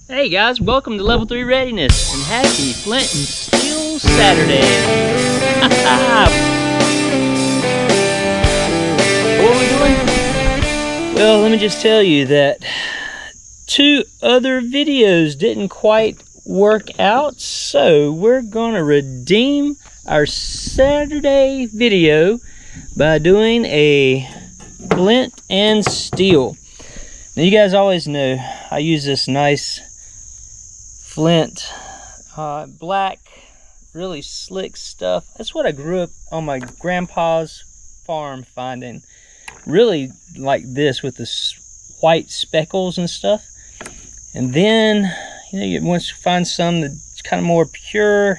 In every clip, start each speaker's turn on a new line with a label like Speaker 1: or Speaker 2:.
Speaker 1: Hey guys, welcome to Level 3 Readiness and happy Flint and Steel Saturday. What are we doing? Well, let me just tell you that 2 other videos didn't quite work out, so we're gonna redeem our Saturday video by doing a Flint and Steel. Now you guys always know I use this nice Flint, black, really slick stuff. That's what I grew up on my grandpa's farm finding. Really like this with the white speckles and stuff. And then, you once you find some that's kind of more pure.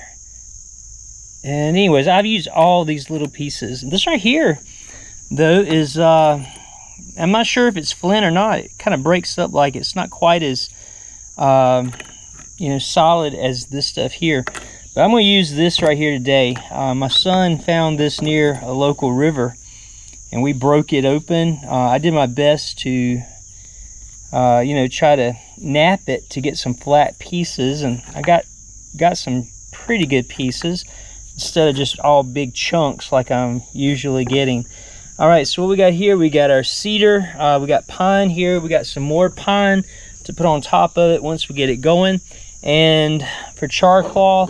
Speaker 1: And anyways, I've used all these little pieces. And this right here, though, is, I'm not sure if it's Flint or not. It kind of breaks up like it's not quite as, solid as this stuff here. But I'm going to use this right here today. My son found this near a local river, and we broke it open. I did my best to, try to nap it to get some flat pieces, and I got some pretty good pieces instead of just all big chunks like I'm usually getting. All right, so what we got here, we got our cedar, we got pine here, we got some more pine to put on top of it once we get it going. And for char cloth,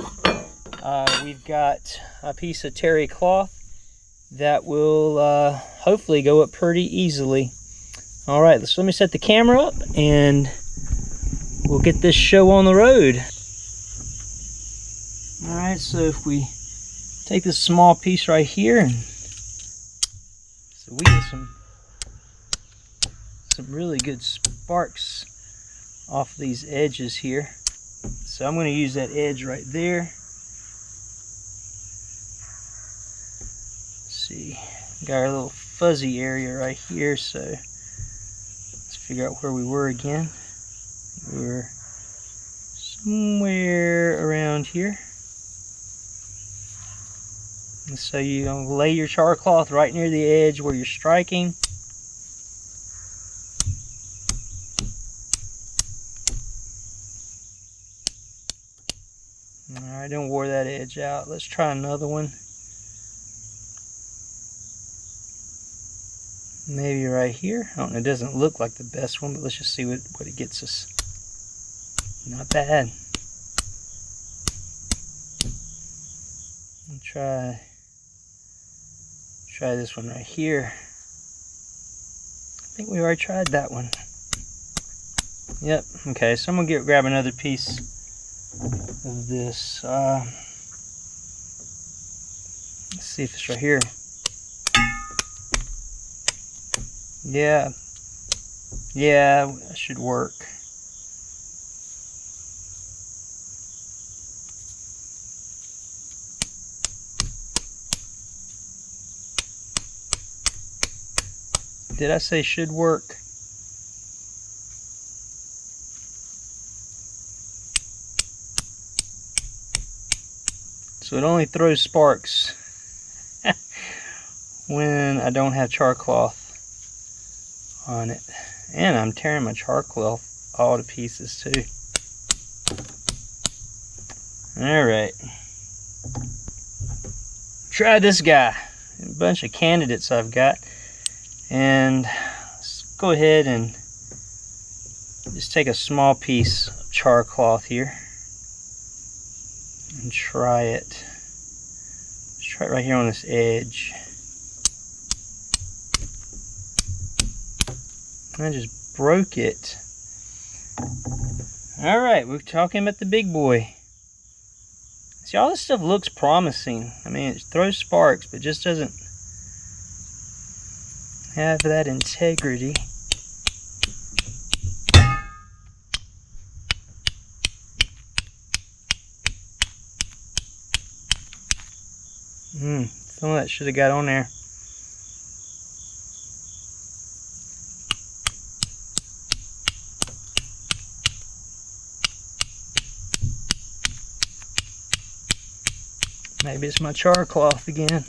Speaker 1: we've got a piece of terry cloth that will hopefully go up pretty easily. All right, so let me set the camera up and we'll get this show on the road. All right, so if we take this small piece right here, and so we get some really good sparks off these edges here. So I'm going to use that edge right there. Let's see, got our little fuzzy area right here, so let's figure out where we were again. We were somewhere around here. And so you're going to lay your char cloth right near the edge where you're striking. Alright, don't wear that edge out. Let's try another one. Maybe right here. I don't know, it doesn't look like the best one, but let's just see what it gets us. Not bad. I'll try this one right here. I think we already tried that one. Yep, okay, so I'm gonna grab another piece of this. Let's see if it's right here. Yeah, that should work. Did I say should work? So it only throws sparks when I don't have char cloth on it. And I'm tearing my char cloth all to pieces too. Alright. Try this guy. A bunch of candidates I've got. And let's go ahead and just take a small piece of char cloth here and try it. Let's try it right here on this edge. I just broke it. Alright, we're talking about the big boy. See, all this stuff looks promising. I mean, it throws sparks, but just doesn't have that integrity. Some of that should have got on there. Maybe it's my char cloth again.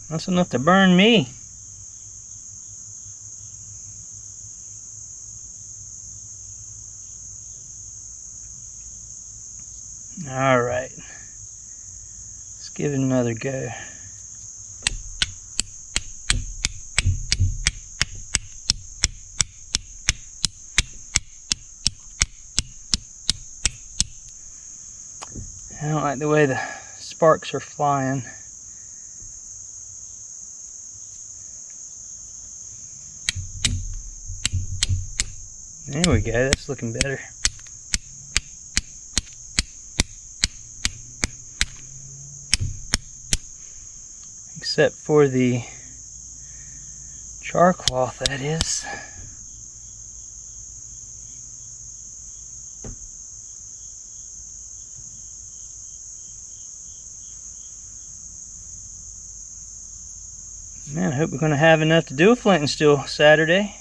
Speaker 1: That's enough to burn me. All right, let's give it another go. I don't like the way the sparks are flying. There we go, that's looking better. Except for the char cloth, that is. Man, I hope we're going to have enough to do a Flint and Steel Saturday.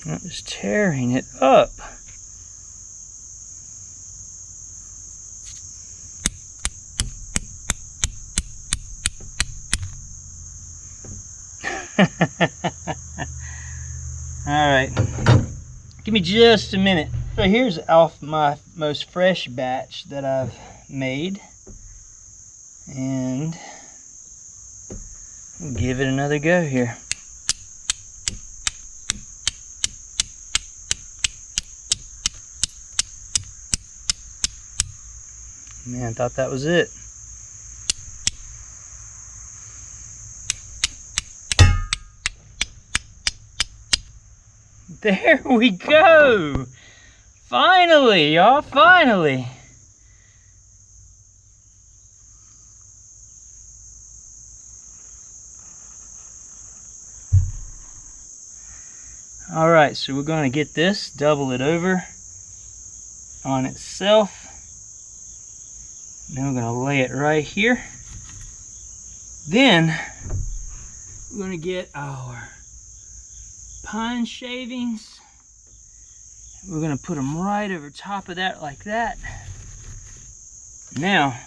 Speaker 1: I'm just tearing it up. Alright, give me just a minute. So here's off my most fresh batch that I've made, and we'll give it another go here. Man, I thought that was it. There we go! Finally, y'all, finally! Alright, so we're going to get this, double it over on itself. Then we're going to lay it right here. Then we're going to get our pine shavings. We're going to put them right over top of that like that. Now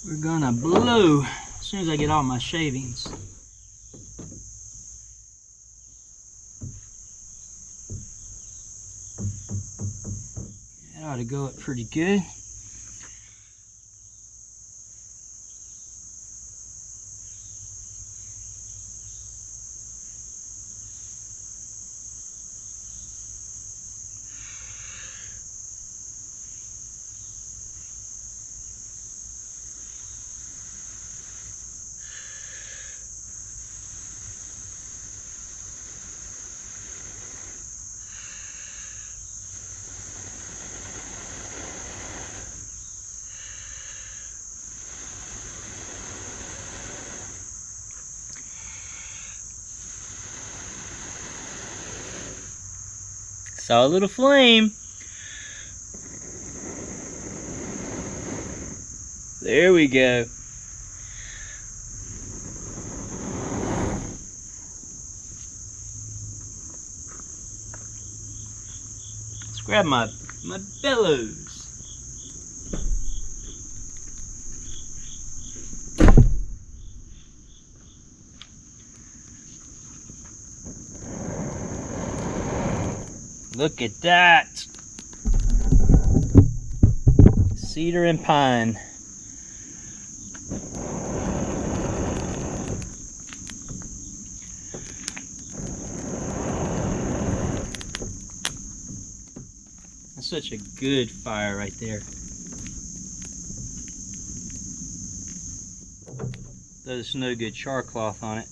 Speaker 1: we're going to blow as soon as I get all my shavings. That ought to go up pretty good. Saw a little flame. There we go. Let's grab my bellows. Look at that. Cedar and pine. That's such a good fire right there. There's no good char cloth on it.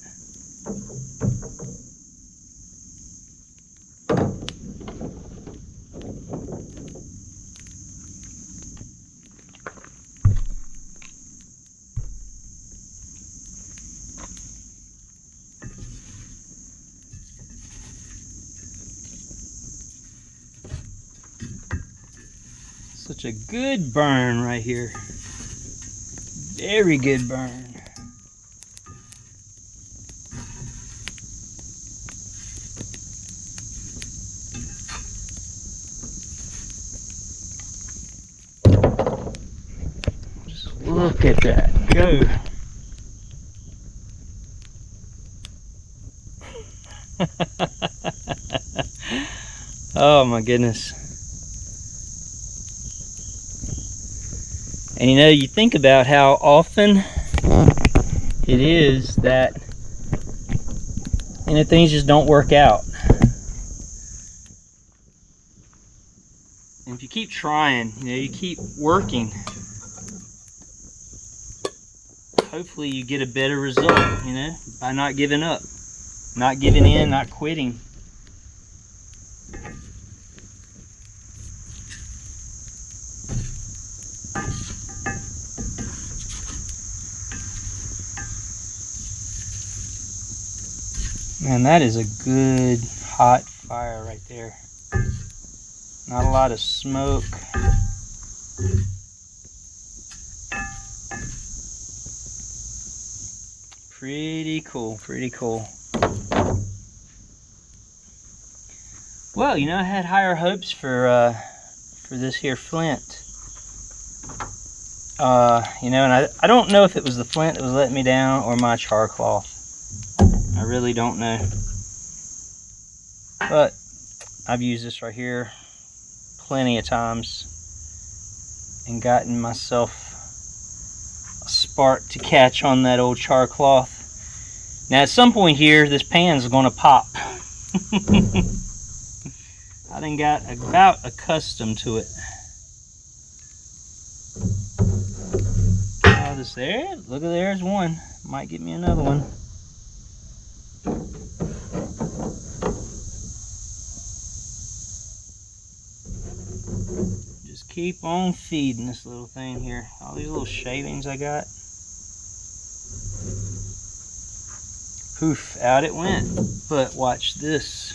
Speaker 1: Such a good burn right here. Very good burn. Just look at that go. Oh my goodness. And you know, you think about how often it is that, you know, things just don't work out. And if you keep trying, you know, you keep working, hopefully you get a better result, you know, by not giving up, not giving in, not quitting. Man, that is a good hot fire right there. Not a lot of smoke. Pretty cool, pretty cool. Well, you know, I had higher hopes for this here flint. You know, and I don't know if it was the flint that was letting me down or my char cloth. I really don't know. But I've used this right here plenty of times and gotten myself a spark to catch on that old char cloth. Now at some point here, this pan's gonna pop. I done got about accustomed to it. Oh, this there, look at there's one. Might get me another one. Just keep on feeding this little thing here. All these little shavings I got. Poof, out it went. But watch this.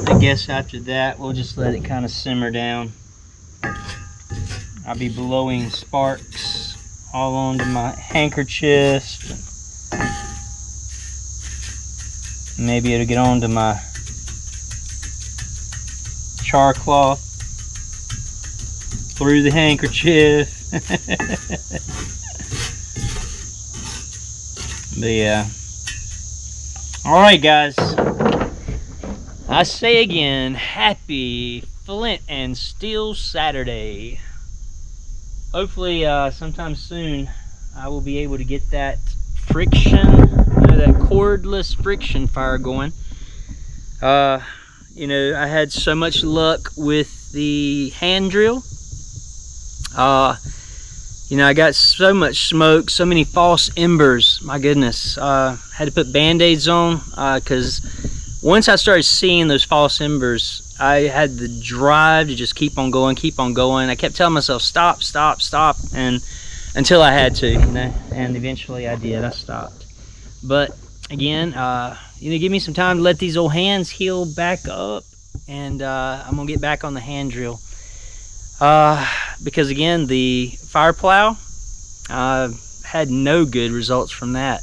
Speaker 1: I guess after that we'll just let it kind of simmer down. I'll be blowing sparks all onto my handkerchief. Maybe it'll get onto my char cloth through the handkerchief. But yeah. Alright guys, I say again, happy Flint and Steel Saturday. Hopefully sometime soon I will be able to get that friction, that cordless friction fire going. You know, I had so much luck with the hand drill. You know, I got so much smoke, so many false embers. My goodness, had to put band-aids on because once I started seeing those false embers, I had the drive to just keep on going, keep on going. I kept telling myself, stop, stop, stop, and until I had to, you know, and eventually I did. I stopped. But again, you know, give me some time to let these old hands heal back up, and I'm gonna get back on the hand drill. Because again, the fire plow, had no good results from that.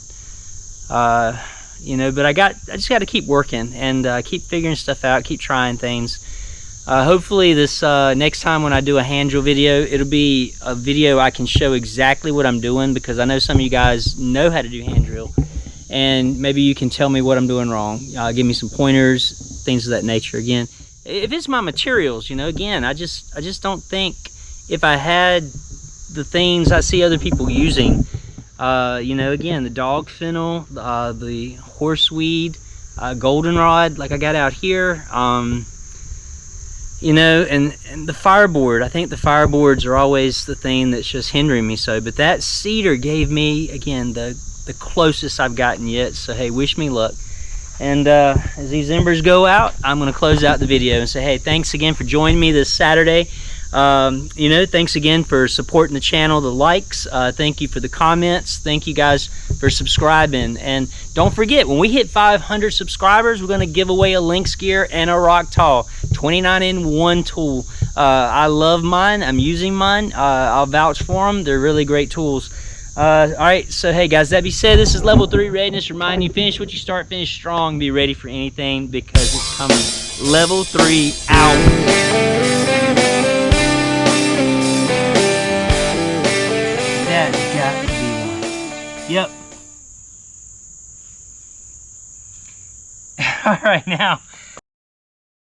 Speaker 1: You know, but I just got to keep working and keep figuring stuff out, keep trying things. Hopefully this next time when I do a hand drill video, it'll be a video I can show exactly what I'm doing, because I know some of you guys know how to do hand drill, and maybe you can tell me what I'm doing wrong. Give me some pointers, things of that nature. Again, if it's my materials, you know, again, I just don't think if I had the things I see other people using. You know, again, the dog fennel, the horseweed, goldenrod, like I got out here. You know, and the fireboard. I think the fireboards are always the thing that's just hindering me so. But that cedar gave me, again, the closest I've gotten yet. So hey, wish me luck. And as these embers go out, I'm going to close out the video and say, hey, thanks again for joining me this Saturday. You know, thanks again for supporting the channel, the likes. Thank you for the comments. Thank you guys for subscribing. And don't forget, when we hit 500 subscribers, we're going to give away a Lynx gear and a Rock Tall 29-in-1 tool. I love mine. I'm using mine. I'll vouch for them. They're really great tools. All right, so hey guys, that being said, this is level 3 readiness. Remind you, finish what you start, finish strong, be ready for anything because it's coming. Level 3 out. That's got to be one. Yep. All right, now